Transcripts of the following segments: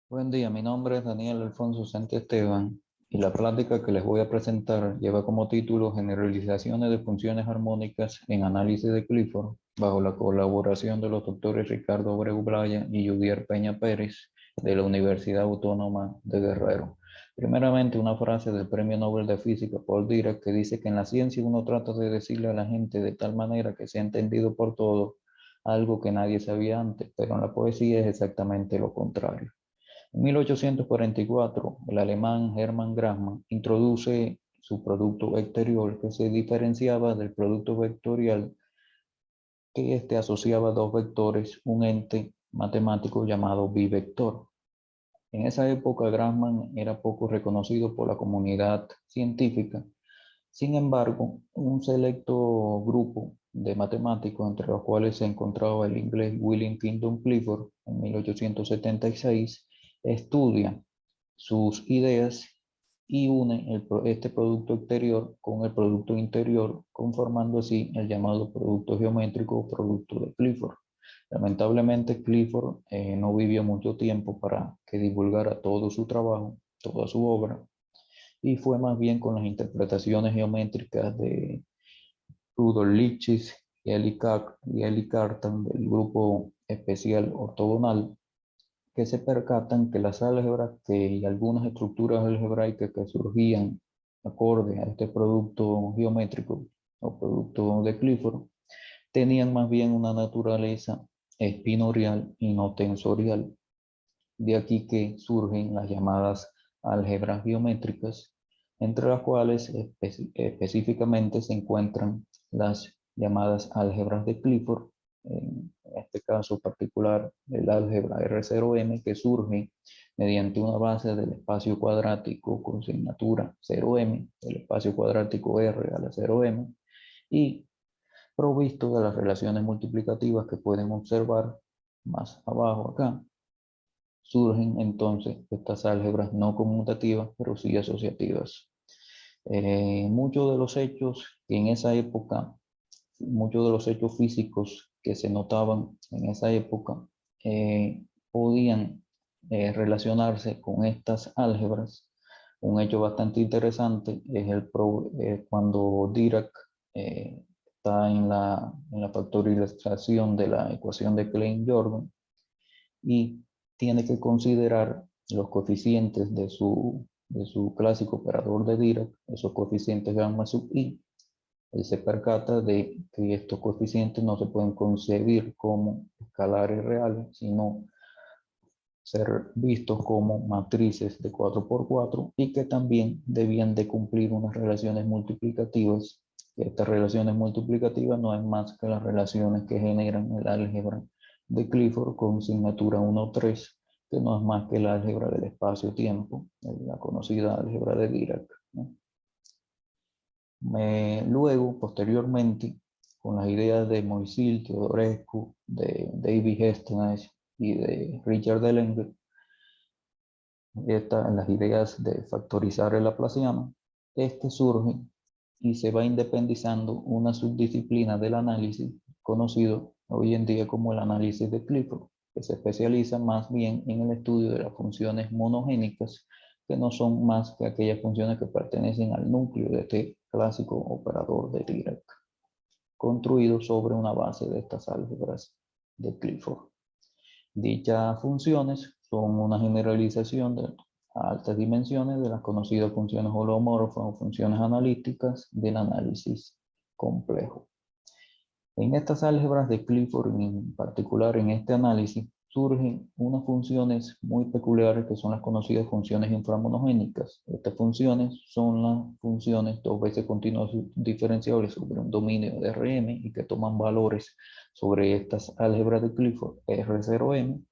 Buen día, mi nombre es Daniel Alfonso Esteban y la plática que les voy a presentar lleva como título Generalizaciones de funciones armónicas en análisis de Clifford, bajo la colaboración de los doctores Ricardo Abreu Blaya y Yudier Peña Pérez de la Universidad Autónoma de Guerrero. Primeramente, una frase del Premio Nobel de Física Paul Dirac que dice que en la ciencia uno trata de decirle a la gente de tal manera que sea entendido por todos algo que nadie sabía antes, pero en la poesía es exactamente lo contrario. En 1844, el alemán Hermann Graham introduce su producto vectorial que se diferenciaba del producto vectorial que asociaba dos vectores, un ente matemático llamado bivector. En esa época, Graham era poco reconocido por la comunidad científica. Sin embargo, un selecto grupo de matemáticos, entre los cuales se encontraba el inglés William Kingdon Clifford en 1876, estudia sus ideas y une este producto exterior con el producto interior, conformando así el llamado producto geométrico o producto de Clifford. Lamentablemente, Clifford no vivió mucho tiempo para que divulgara todo su trabajo, toda su obra, y fue más bien con las interpretaciones geométricas de Rudolf Lipschitz y Eli Cartan del grupo especial ortogonal que se percatan que las álgebras y algunas estructuras algebraicas que surgían acorde a este producto geométrico o producto de Clifford tenían más bien una naturaleza espinorial y no tensorial. De aquí que surgen las llamadas álgebras geométricas, entre las cuales específicamente se encuentran las llamadas álgebras de Clifford, en este caso particular el álgebra R0M, que surge mediante una base del espacio cuadrático con signatura 0M, el espacio cuadrático R a la 0M, y provisto de las relaciones multiplicativas que pueden observar más abajo acá. Surgen entonces estas álgebras no conmutativas, pero sí asociativas. Muchos de los hechos que en esa época, muchos de los hechos físicos que se notaban en esa época, podían relacionarse con estas álgebras. Un hecho bastante interesante es cuando Dirac está en la factorización de la ecuación de Klein-Jordan y tiene que considerar los coeficientes de su clásico operador de Dirac, esos coeficientes gamma sub i. Él se percata de que estos coeficientes no se pueden concebir como escalares reales, sino ser vistos como matrices de 4 por 4 y que también debían de cumplir unas relaciones multiplicativas. Estas relaciones multiplicativas no es más que las relaciones que generan el álgebra de Clifford con signatura 1,3, que no es más que el álgebra del espacio-tiempo, la conocida álgebra de Dirac, ¿no? Luego, posteriormente, con las ideas de Moisille, Teodorescu, de David Hestenes y de Richard Delenger, las ideas de factorizar el laplaciano, este surge y se va independizando una subdisciplina del análisis conocido hoy en día como el análisis de Clifford, que se especializa más bien en el estudio de las funciones monogénicas, que no son más que aquellas funciones que pertenecen al núcleo de este clásico operador de Dirac, construido sobre una base de estas álgebras de Clifford. Dichas funciones son una generalización a altas dimensiones de las conocidas funciones holomorfas o funciones analíticas del análisis complejo. En estas álgebras de Clifford, en particular en este análisis, surgen unas funciones muy peculiares que son las conocidas funciones inframonogénicas. Estas funciones son las funciones dos veces continuas diferenciables sobre un dominio de Rm y que toman valores sobre estas álgebras de Clifford R0M,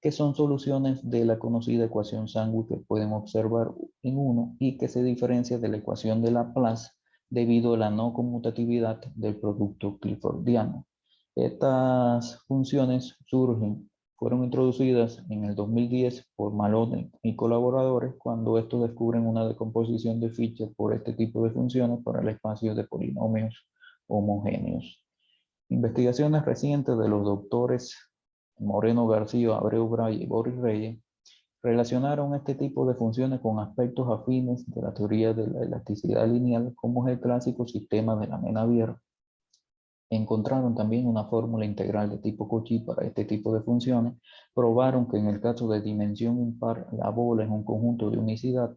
que son soluciones de la conocida ecuación Sandwich que pueden observar en uno y que se diferencia de la ecuación de Laplace debido a la no conmutatividad del producto cliffordiano. Estas funciones fueron introducidas en el 2010 por Malone y colaboradores cuando estos descubren una decomposición de Fisher por este tipo de funciones para el espacio de polinomios homogéneos. Investigaciones recientes de los doctores Moreno García, Abreu Bray y Boris Reyes Relacionaron este tipo de funciones con aspectos afines de la teoría de la elasticidad lineal, como es el clásico sistema de la Menabierre. Encontraron también una fórmula integral de tipo Cauchy para este tipo de funciones. Probaron que en el caso de dimensión impar, la bola es un conjunto de unicidad.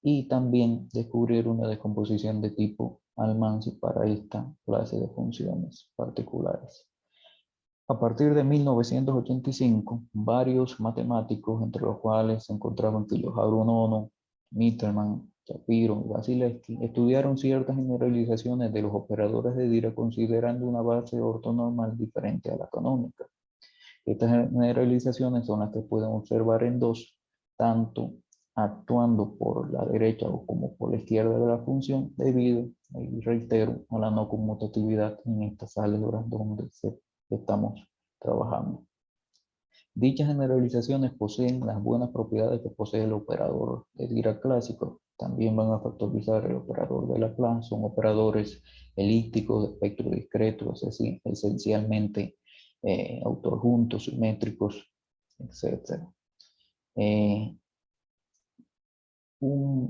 Y también descubrieron una descomposición de tipo Almanzi para esta clase de funciones particulares. A partir de 1985, varios matemáticos, entre los cuales se encontraban Kiyoharu Ono, Mittermann, Shapiro y Vasilevsky, estudiaron ciertas generalizaciones de los operadores de Dirac considerando una base ortonormal diferente a la canónica. Estas generalizaciones son las que pueden observar en dos, tanto actuando por la derecha o como por la izquierda de la función, debido, y reitero, a la no conmutatividad en estas álgebras donde estamos trabajando. Dichas generalizaciones poseen las buenas propiedades que posee el operador de Dirac clásico. También van a factorizar el operador de Laplace. Son operadores elípticos de espectro discreto, es decir, esencialmente autorjuntos, simétricos, etc.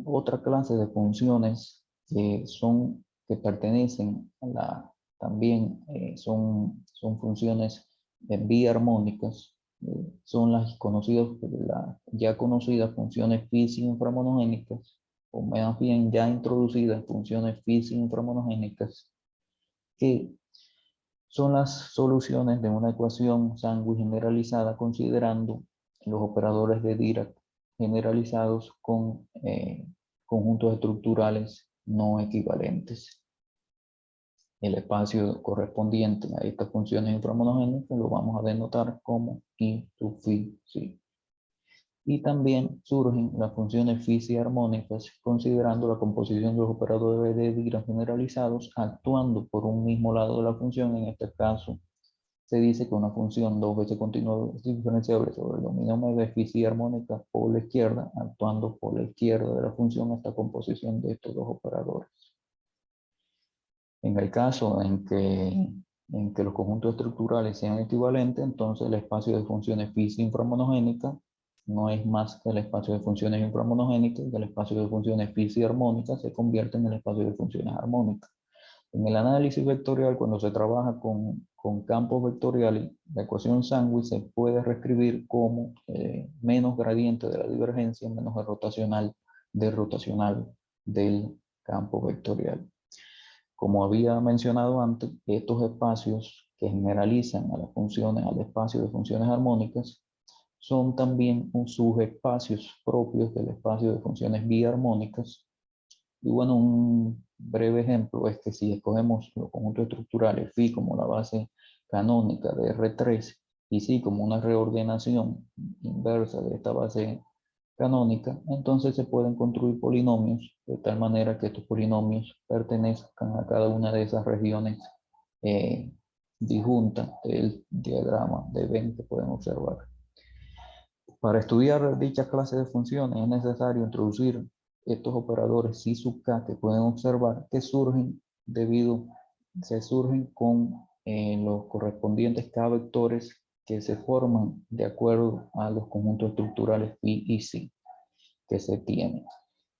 Otra clase de funciones que pertenecen a la, también son funciones biarmónicas, son las conocidas, ya conocidas funciones físicas inframonogénicas, o más bien ya introducidas funciones físicas inframonogénicas, que son las soluciones de una ecuación Sandwich generalizada considerando los operadores de Dirac generalizados con conjuntos estructurales no equivalentes. El espacio correspondiente a estas funciones inframonogénicas lo vamos a denotar como I to phi, sí. Y también surgen las funciones fisi-armónicas considerando la composición de los operadores de Dirac generalizados actuando por un mismo lado de la función. En este caso se dice que una función dos veces continua diferenciable sobre el dominio medio es fisi-armónica por la izquierda, actuando por la izquierda de la función esta composición de estos dos operadores. En el caso en que los conjuntos estructurales sean equivalentes, entonces el espacio de funciones fisi inframonogénicas no es más que el espacio de funciones inframonogénicas, y el espacio de funciones fisi-armónicas se convierte en el espacio de funciones armónicas. En el análisis vectorial, cuando se trabaja con campos vectoriales, la ecuación Sandwich se puede reescribir como menos gradiente de la divergencia menos el rotacional del campo vectorial. Como había mencionado antes, estos espacios que generalizan a las funciones, al espacio de funciones armónicas, son también subespacios propios del espacio de funciones biarmónicas. Y bueno, un breve ejemplo es que si escogemos los conjuntos estructurales phi como la base canónica de R3 y psi como una reordenación inversa de esta base canónica, entonces se pueden construir polinomios de tal manera que estos polinomios pertenezcan a cada una de esas regiones disjuntas del diagrama de Venn que pueden observar. Para estudiar dicha clase de funciones es necesario introducir estos operadores psi sub k que pueden observar que se surgen con los correspondientes k vectores que se forman de acuerdo a los conjuntos estructurales phi y psi que se tienen.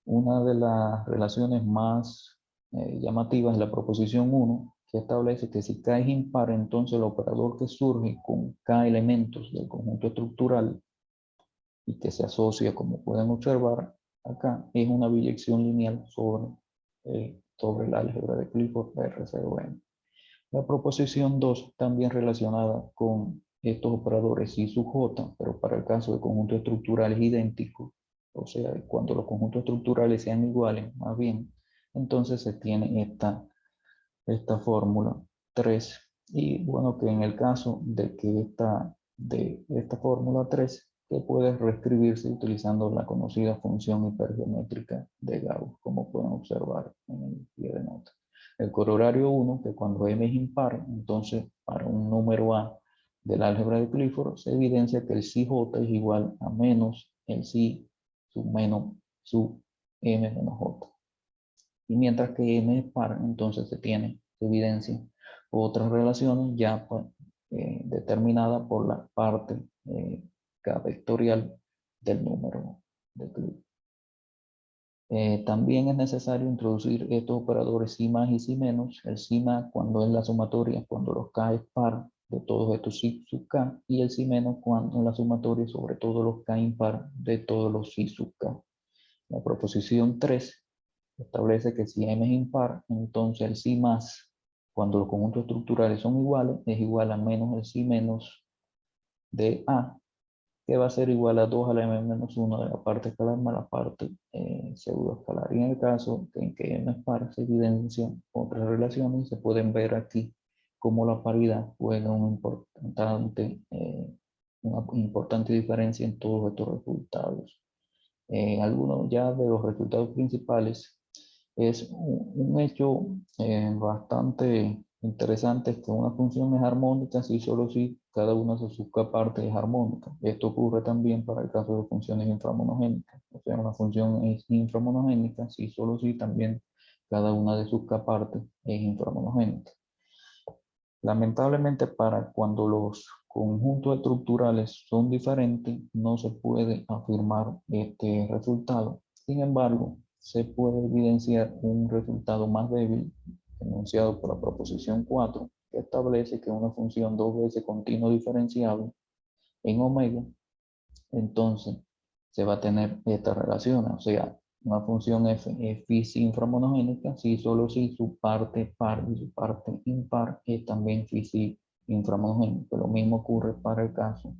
Una de las relaciones más llamativas es la proposición 1, que establece que si k es impar, entonces el operador que surge con k elementos del conjunto estructural y que se asocia, como pueden observar acá, es una biyección lineal sobre el álgebra de Clifford R0n. La proposición 2, también relacionada con estos operadores I sub j, pero para el caso de conjuntos estructurales idénticos, o sea, cuando los conjuntos estructurales sean iguales, más bien, entonces se tiene esta fórmula 3. Y bueno, que en el caso de que esta fórmula 3 que puede reescribirse utilizando la conocida función hipergeométrica de Gauss, como pueden observar en el pie de nota. El corolario 1, que cuando m es impar, entonces para un número a del álgebra de Clifford, se evidencia que el psi j es igual a menos el psi sub m menos j. Y mientras que m es par, entonces se evidencia otras relaciones ya determinadas por la parte k vectorial del número de Clifford. También es necesario introducir estos operadores si más y si menos. El si más cuando es la sumatoria, cuando los k es par de todos estos si sub k, y el si menos cuando es la sumatoria sobre todos los k impar de todos los si sub k. La proposición 3 establece que si m es impar, entonces el si más, cuando los conjuntos estructurales son iguales, es igual a menos el si menos de A, que va a ser igual a 2 a la m-1 de la parte escalar más la parte pseudoescalar. Y en el caso en que m es par, se evidencian otras relaciones y se pueden ver aquí cómo la paridad juega una importante diferencia en todos estos resultados. Algunos ya de los resultados principales es un hecho bastante interesante, es que una función es armónica si solo si cada una de sus partes es armónica. Esto ocurre también para el caso de funciones inframonogénicas. O sea, una función es inframonogénica si solo si también cada una de sus partes es inframonogénica. Lamentablemente, para cuando los conjuntos estructurales son diferentes, no se puede afirmar este resultado. Sin embargo, se puede evidenciar un resultado más débil, enunciado por la proposición 4, que establece que una función dos veces continuo diferenciable en omega, entonces se va a tener esta relación, o sea, una función f es phi inframonogénica si solo si su parte par y su parte impar es también phi inframonogénica. Lo mismo ocurre para el caso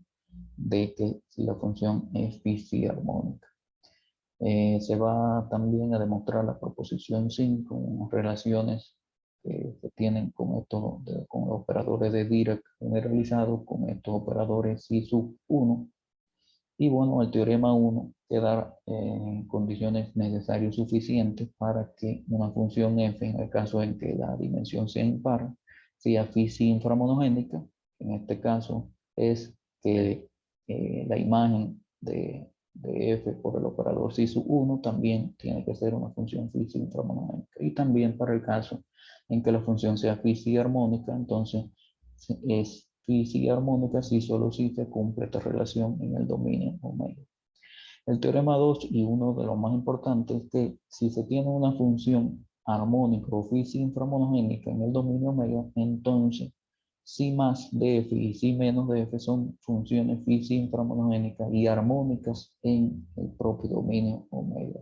de que si la función es phi armónica. Se va también a demostrar la proposición 5, unas relaciones que se tienen con con los operadores de Dirac generalizados, con estos operadores phi sub 1. Y bueno, el teorema 1 queda en condiciones necesarias suficientes para que una función f, en el caso en que la dimensión sea impar, sea phi inframonogénica. En este caso es que la imagen de f por el operador phi sub 1 también tiene que ser una función phi inframonogénica. Y también para el caso en que la función sea phi armónica, entonces es phi armónica si solo si se cumple esta relación en el dominio omega. El teorema 2 y uno de los más importantes es que si se tiene una función armónica o phi inframonogénica en el dominio omega, entonces si más de f y si menos de f son funciones phi inframonogénicas y armónicas en el propio dominio omega.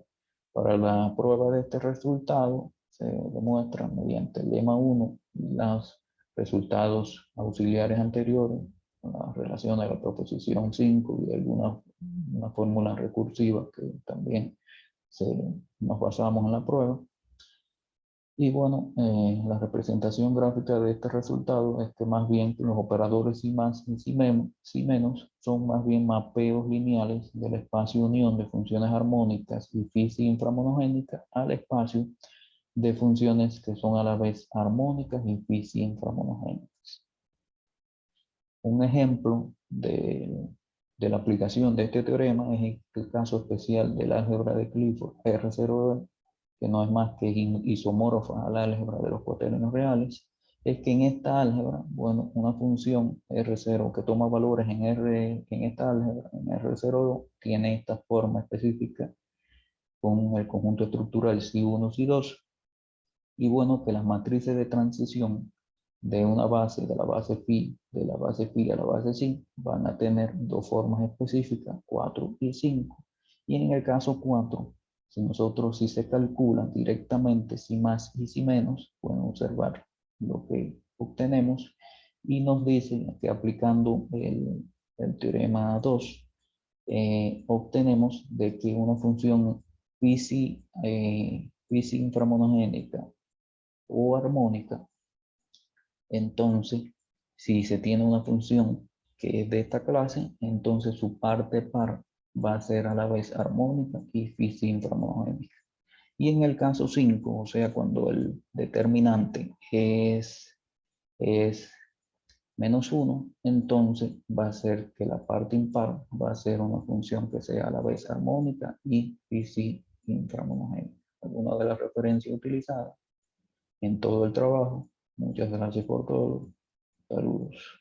Para la prueba de este resultado se demuestra mediante el lema 1 y los resultados auxiliares anteriores, la relación de la proposición 5 y una fórmula recursiva que también nos basamos en la prueba. Y bueno, la representación gráfica de este resultado es que más bien los operadores si más y si menos son más bien mapeos lineales del espacio unión de funciones armónicas y phi inframonogénicas al espacio de funciones que son a la vez armónicas y phi inframonogénicas. Un ejemplo de la aplicación de este teorema es el caso especial del álgebra de Clifford R0, que no es más que isomorfa al álgebra de los cuaternios reales. Es que en esta álgebra, bueno, una función R0 que toma valores en esta álgebra, en R02, tiene esta forma específica con el conjunto estructural Si1, Si2. Y bueno, que las matrices de transición de una base, de la base phi a la base psi, van a tener dos formas específicas, 4 y 5. Y en el caso 4, si se calcula directamente si más y si menos, pueden observar lo que obtenemos y nos dice que aplicando el teorema 2, obtenemos de que una función phi inframonogénica o armónica, entonces si se tiene una función que es de esta clase, entonces su parte par va a ser a la vez armónica y phi inframonogénica. Y en el caso 5, o sea, cuando el determinante es menos 1, entonces va a ser que la parte impar va a ser una función que sea a la vez armónica y phi inframonogénica. Alguna de las referencias utilizadas en todo el trabajo. Muchas gracias por todo. Saludos.